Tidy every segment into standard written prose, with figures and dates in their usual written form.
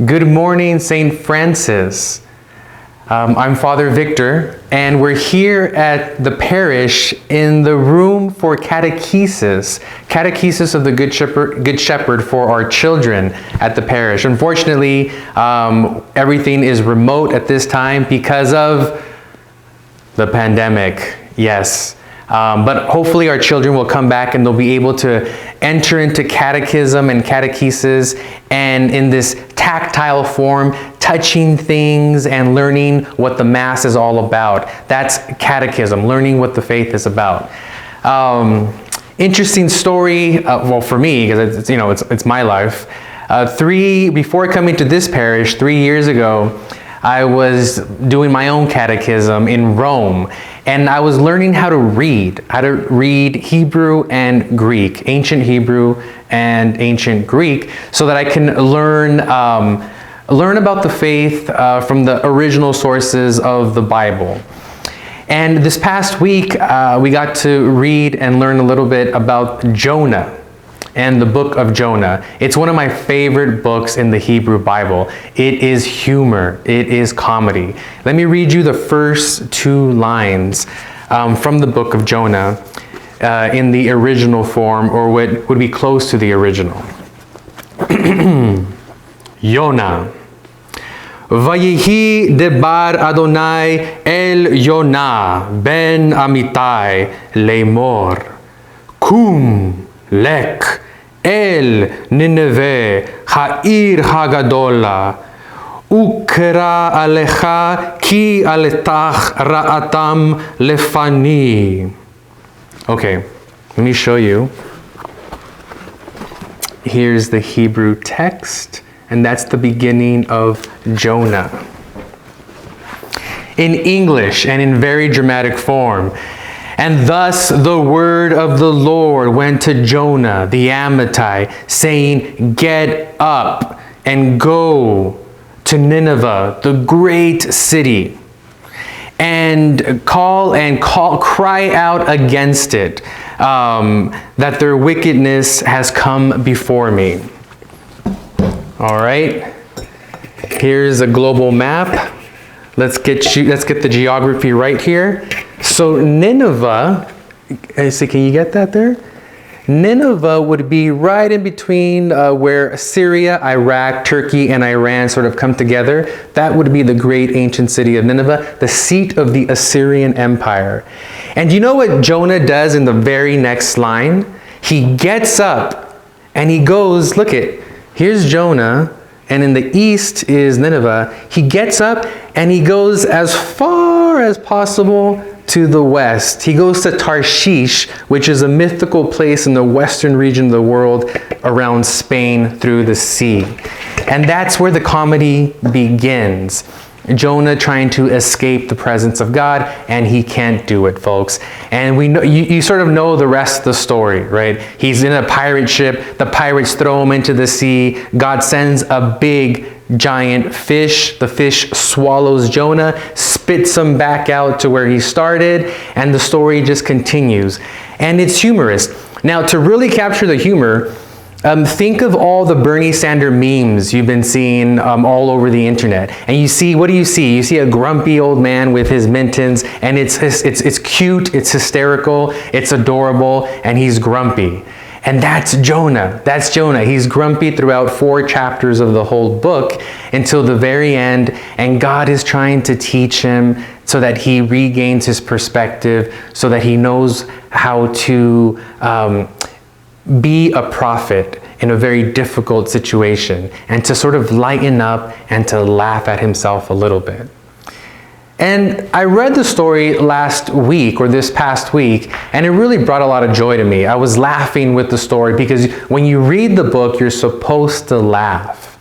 Good morning, St. Francis. I'm Father Victor, and we're here at the parish in the room for catechesis of the Good Shepherd for our children at the parish. Unfortunately, everything is remote at this time because of the pandemic, yes. But hopefully our children will come back and they'll be able to enter into catechism and catechesis, and in this tactile form, touching things and learning what the Mass is all about. That's catechism, learning what the faith is about. Interesting story, well, for me, because it's my life. Before coming to this parish 3 years ago, I was doing my own catechism in Rome, and I was learning how to read Hebrew and Greek, ancient Hebrew and ancient Greek, so that I can learn about the faith from the original sources of the Bible. And this past week, we got to read and learn a little bit about Jonah and the book of Jonah. It's one of my favorite books in the Hebrew Bible. It is humor, it is comedy. Let me read you the first 2 lines from the book of Jonah in the original form, or what would be close to the original. Yonah. Vayihi debar Adonai el Yonah ben Amitai lemor. Kum lek el Nineveh ha'ir hagadola ukra alecha ki aletach ra'atam lefani. Okay, let me show you. Here's the Hebrew text, and that's the beginning of Jonah. In English and in very dramatic form. And thus the word of the Lord went to Jonah the Amittai, saying, "Get up and go to Nineveh, the great city, and cry out against it, that their wickedness has come before me." All right, here's a global map. Let's get the geography right here. So Nineveh, can you get that there? Nineveh would be right in between where Syria, Iraq, Turkey, and Iran sort of come together. That would be the great ancient city of Nineveh, the seat of the Assyrian Empire. And you know what Jonah does in the very next line? He gets up and he goes, here's Jonah, and in the east is Nineveh. He gets up and he goes as far as possible to the west. He goes to Tarshish, which is a mythical place in the western region of the world around Spain through the sea. And that's where the comedy begins. Jonah trying to escape the presence of God, and he can't do it, folks. And we know you sort of know the rest of the story, right? He's in a pirate ship. The pirates throw him into the sea. God sends a big, giant fish. The fish swallows Jonah, spits him back out to where he started, and the story just continues. And it's humorous. Now, to really capture the humor, think of all the Bernie Sanders memes you've been seeing all over the internet. And what do you see? You see a grumpy old man with his mittens, and it's cute, it's hysterical, it's adorable, and he's grumpy. And that's Jonah. That's Jonah. He's grumpy throughout 4 chapters of the whole book until the very end, and God is trying to teach him so that he regains his perspective, so that he knows how to be a prophet in a very difficult situation, and to sort of lighten up and to laugh at himself a little bit. And I read the story last week, or this past week, and it really brought a lot of joy to me. I was laughing with the story because when you read the book, you're supposed to laugh.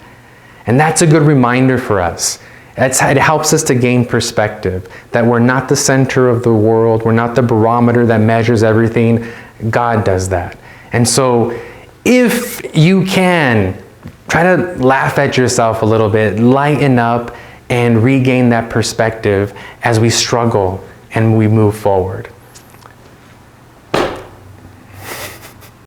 And that's a good reminder for us. It helps us to gain perspective, that we're not the center of the world, we're not the barometer that measures everything. God does that. And so if you can, try to laugh at yourself a little bit, lighten up, and regain that perspective as we struggle and we move forward.